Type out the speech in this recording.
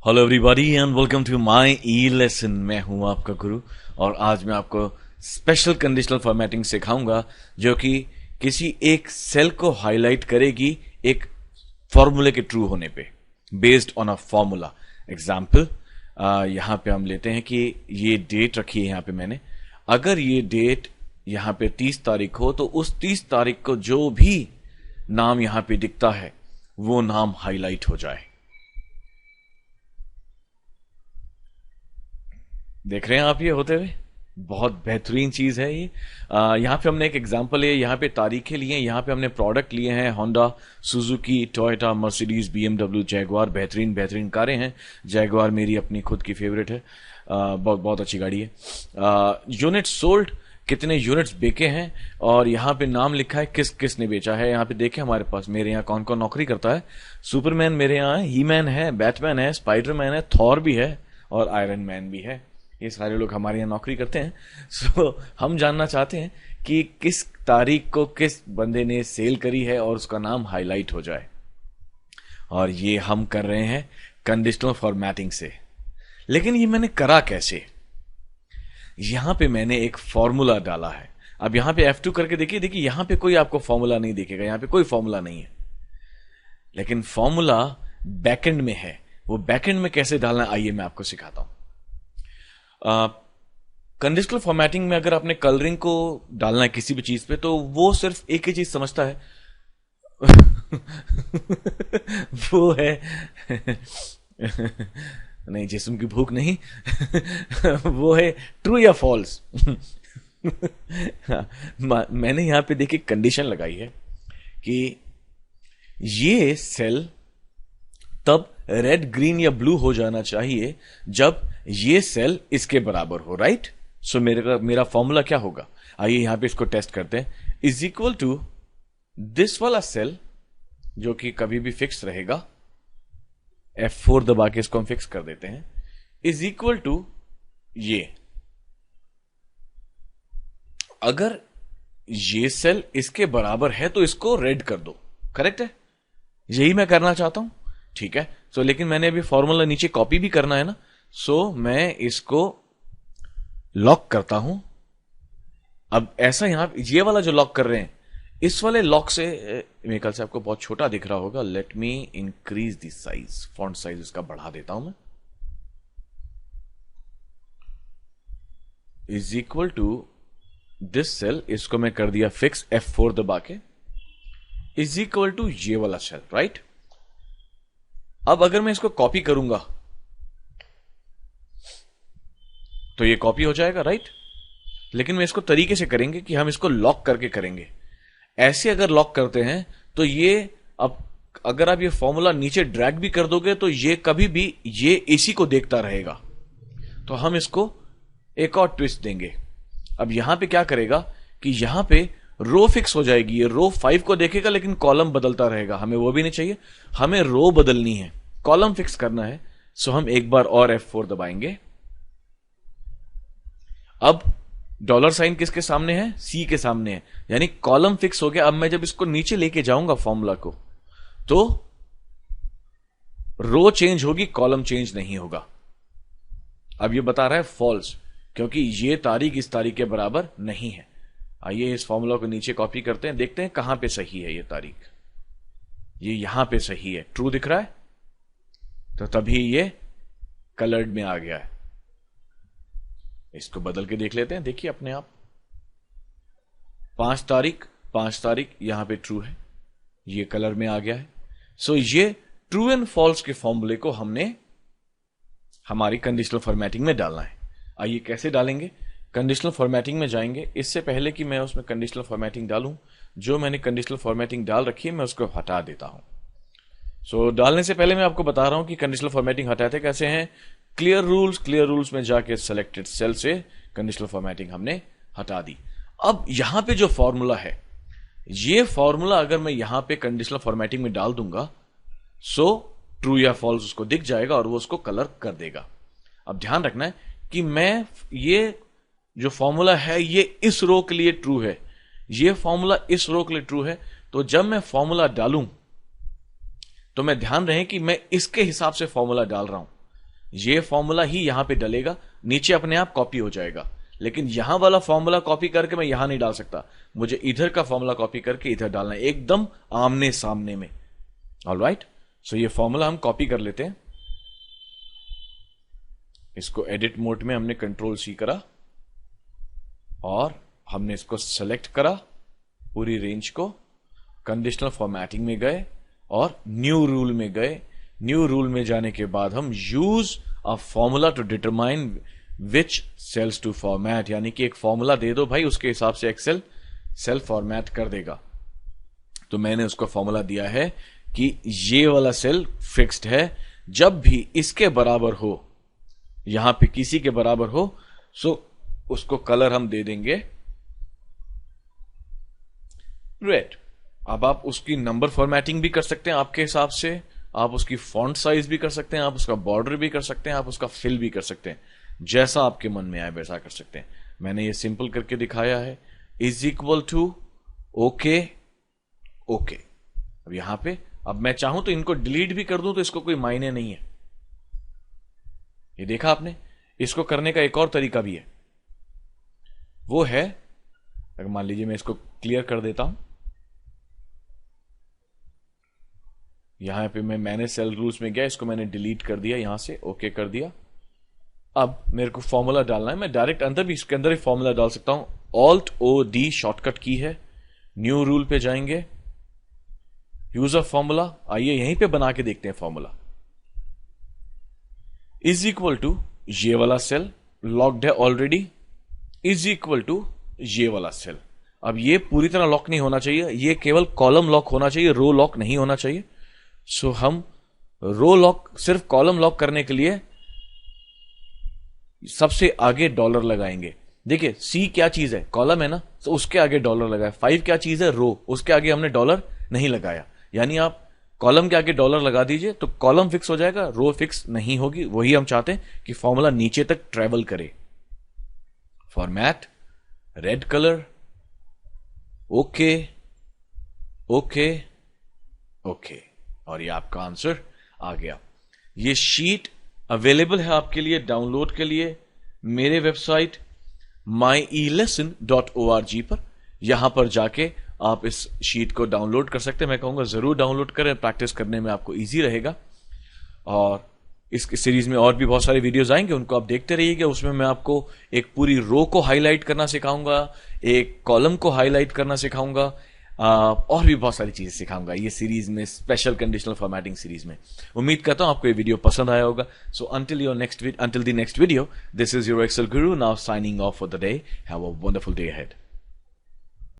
Hello everybody and welcome to my e lesson. मैं हूं आपका गुरु और आज मैं आपको स्पेशल कंडीशनल फॉर्मेटिंग सिखाऊंगा जो कि किसी एक सेल को हाईलाइट करेगी एक फॉर्मूले के ट्रू होने पे, based on a formula. Example, यहां पे हम लेते हैं कि ये डेट रखी है यहां पे मैंने। अगर ये डेट यहां पे 30 तारीख हो तो उस 30 तारीख को जो भी नाम यहां पे दिखता है वो नाम हाईलाइट हो जाए। देख रहे हैं आप ये होते हुए? बहुत बेहतरीन चीज है ये। यहां पे हमने एक एग्जांपल है, यहां पे तारीखें लिए हैं, यहां पे हमने प्रोडक्ट लिए हैं Honda, Suzuki, Toyota, Mercedes, BMW, Jaguar. बेहतरीन बेहतरीन कारें हैं। जैगवार मेरी अपनी खुद की फेवरेट है। बहुत बहुत अच्छी गाड़ी है। यूनिट सोल्ड, कितने यूनिट्स बेचे हैं, और यहाँ पे नाम लिखा है किस किस ने बेचा है। यहाँ पे देखें हमारे पास, मेरे यहाँ कौन कौन नौकरी करता है। सुपरमैन मेरे यहाँ है, ही मैन है, बैटमैन है, स्पाइडरमैन है, थॉर भी है और आयरन मैन भी है। ये सारे लोग हमारे यहाँ नौकरी करते हैं। सो हम जानना चाहते हैं कि किस तारीख को किस बंदे ने सेल करी है और उसका नाम हाईलाइट हो जाए। और ये हम कर रहे हैं कंडीशनल फॉर्मेटिंग से। लेकिन ये मैंने करा कैसे? यहां पे मैंने एक फॉर्मूला डाला है। अब यहां पे F2 करके देखिए, देखिए यहां पे कोई आपको फॉर्मूला नहीं दिखेगा, यहां पे कोई फॉर्मूला नहीं है। लेकिन फॉर्मूला बैकएंड में है। वो बैकएंड में कैसे डालना है आइए मैं आपको सिखाता हूं। कंडीशनल फॉर्मेटिंग में अगर आपने कलरिंग को डालना है किसी भी चीज पे तो वो सिर्फ एक ही चीज समझता है वो है नहीं, जिस्म की भूख नहीं वो है ट्रू या फॉल्स। मैंने यहां पे देखिए कंडीशन लगाई है कि ये सेल तब रेड, ग्रीन या ब्लू हो जाना चाहिए जब ये सेल इसके बराबर हो, राइट? सो मेरा फॉर्मूला क्या होगा, आइए यहां पे इसको टेस्ट करते हैं। इज इक्वल टू दिस वाला सेल जो कि कभी भी फिक्स रहेगा, F4 दबा के इसको हम फिक्स कर देते हैं, इज इक्वल टू ये। अगर ये सेल इसके बराबर है तो इसको रेड कर दो, करेक्ट है? यही मैं करना चाहता हूं, ठीक है। सो लेकिन मैंने अभी फॉर्मूला नीचे कॉपी भी करना है ना, सो मैं इसको लॉक करता हूं। अब ऐसा यहां ये वाला जो लॉक कर रहे हैं, इस वाले लॉक से मेरे ख्याल से आपको बहुत छोटा दिख रहा होगा। Let me increase the size, font size इसका बढ़ा देता हूं मैं। Is equal to this cell, इसको मैं कर दिया फिक्स F4 दबा के, इज इक्वल टू ये वाला सेल, राइट? अब अगर मैं इसको कॉपी करूंगा तो ये कॉपी हो जाएगा, राइट? लेकिन मैं इसको तरीके से करेंगे कि हम इसको लॉक करके करेंगे। ऐसे अगर लॉक करते हैं तो ये, अब अगर आप ये फॉर्मूला नीचे ड्रैग भी कर दोगे तो ये कभी भी ये इसी को देखता रहेगा। तो हम इसको एक और ट्विस्ट देंगे। अब यहां पे क्या करेगा कि यहां पे रो फिक्स हो जाएगी, ये रो 5 को देखेगा लेकिन कॉलम बदलता रहेगा। हमें वो भी नहीं चाहिए, हमें रो बदलनी है, कॉलम फिक्स करना है। सो हम एक बार और F4 दबाएंगे। अब डॉलर साइन किसके सामने है? C के सामने है, यानी कॉलम फिक्स हो गया। अब मैं जब इसको नीचे लेके जाऊंगा फॉर्मूला को तो रो चेंज होगी, कॉलम चेंज नहीं होगा। अब ये बता रहा है फॉल्स, क्योंकि ये तारीख इस तारीख के बराबर नहीं है। आइए इस फॉर्मूला को नीचे कॉपी करते हैं, देखते हैं कहां पे सही है ये तारीख। ये यहां पे सही है, ट्रू दिख रहा है, तो तभी ये कलर्ड में आ गया है। इसको बदल के देख लेते हैं, देखिए अपने आप। 5 तारीख यहां पे ट्रू है, ये कलर में आ गया है। सो ये ट्रू एंड फॉल्स के फॉर्मूले को हमने हमारी कंडीशनल फॉर्मेटिंग में डालना है। आइए कैसे डालेंगे? कंडीशनल फॉर्मेटिंग में जाएंगे। इससे पहले कि मैं उसमें कंडीशनल फॉर्मेटिंग डालूं, जो मैंने कंडीशनल फॉर्मेटिंग डाल रखी है मैं उसको हटा देता हूं। सो डालने से पहले मैं आपको बता रहा हूं कि कंडीशनल फॉर्मेटिंग हटाते कैसे हैं। क्लियर रूल्स में जाके सेलेक्टेड सेल से कंडीशनल फॉर्मेटिंग हमने हटा दी। अब यहां पे जो फॉर्मूला है, ये फॉर्मूला अगर मैं यहां पे कंडीशनल फॉर्मेटिंग में डाल दूंगा सो ट्रू या फॉल्स उसको दिख जाएगा और वो उसको कलर कर देगा। अब ध्यान रखना है कि मैं ये जो फॉर्मूला है ये इस रो के लिए ट्रू है, ये फॉर्मूला इस रो के लिए ट्रू है। तो जब मैं फॉर्मूला डालूं तो मैं ध्यान रहे कि मैं इसके हिसाब से फॉर्मूला डाल रहा हूं। ये फॉर्मूला ही यहां पे डलेगा, नीचे अपने आप कॉपी हो जाएगा। लेकिन यहां वाला फॉर्मूला कॉपी करके मैं यहां नहीं डाल सकता, मुझे इधर का फॉर्मूला कॉपी करके इधर डालना है, एकदम आमने सामने में। ऑलराइट, सो ये फॉर्मूला हम कॉपी कर लेते हैं। इसको एडिट मोड में हमने कंट्रोल सी करा और हमने इसको सेलेक्ट करा, पूरी रेंज को, कंडीशनल फॉर्मेटिंग में गए और न्यू रूल में गए। न्यू रूल में जाने के बाद हम use a formula to determine which cells to format, यानी कि एक फॉर्मूला दे दो भाई, उसके हिसाब से एक्सेल सेल फॉर्मेट कर देगा। तो मैंने उसको फॉर्मूला दिया है कि ये वाला सेल फिक्स्ड है, जब भी इसके बराबर हो, यहां पे किसी के बराबर हो, सो उसको कलर हम दे देंगे रेड। अब आप उसकी नंबर फॉर्मेटिंग भी कर सकते हैं आपके हिसाब से, आप उसकी फॉन्ट साइज भी कर सकते हैं, आप उसका बॉर्डर भी कर सकते हैं, आप उसका फिल भी कर सकते हैं, जैसा आपके मन में आए वैसा कर सकते हैं। मैंने ये सिंपल करके दिखाया है, is equal to okay okay. अब यहां पे अब मैं चाहूं तो इनको डिलीट भी कर दूं तो इसको कोई मायने नहीं है। ये देखा आपने, इसको करने का एक और तरीका भी है, वो है अगर मान लीजिए मैं इसको क्लियर कर देता हूं, यहां पे मैं मैनेज सेल रूल्स में गया, इसको मैंने डिलीट कर दिया, यहां से ओके कर दिया। अब मेरे को फॉर्मूला डालना है, मैं डायरेक्ट अंदर भी इसके अंदर ही फॉर्मूला डाल सकता हूं। ऑल्ट ओ डी शॉर्टकट की है, न्यू रूल पे जाएंगे, यूज ऑफ फॉर्मूला, आइए यहीं पे बना के देखते हैं फॉर्मूला। इज इक्वल टू ये वाला सेल लॉक्ड है ऑलरेडी, इज इक्वल टू ये वाला सेल। अब ये पूरी तरह लॉक नहीं होना चाहिए, ये केवल कॉलम लॉक होना चाहिए, रो लॉक नहीं होना चाहिए। सो हम रो लॉक, सिर्फ कॉलम लॉक करने के लिए सबसे आगे डॉलर लगाएंगे। देखिए सी क्या चीज है, कॉलम है ना, तो उसके आगे डॉलर लगाया। 5 क्या चीज है, रो, उसके आगे हमने डॉलर नहीं लगाया। यानी आप कॉलम के आगे डॉलर लगा दीजिए तो कॉलम फिक्स हो जाएगा, रो फिक्स नहीं होगी। वही हम चाहते हैं कि फॉर्मूला नीचे तक ट्रेवल करे। Format, red colour, okay okay okay, और ये आपका आंसर आ गया। ये शीट अवेलेबल है आपके लिए डाउनलोड के लिए मेरे वेबसाइट myelesson.org पर। यहां पर जाके आप इस शीट को डाउनलोड कर सकते हैं। मैं कहूंगा जरूर डाउनलोड करें, प्रैक्टिस करने में आपको इजी रहेगा। और इस सीरीज में और भी बहुत सारे वीडियोस आएंगे, उनको आप देखते रहिएगा। उसमें मैं आपको एक पूरी रो को हाईलाइट करना सिखाऊंगा, एक कॉलम को हाईलाइट करना सिखाऊंगा, और भी बहुत सारी चीजें सिखाऊंगा ये सीरीज में, स्पेशल कंडीशनल फॉर्मेटिंग सीरीज में। उम्मीद करता हूं आपको ये वीडियो पसंद आया होगा। सो until the next video, this is your Excel guru now signing off for the day. Have a wonderful day ahead.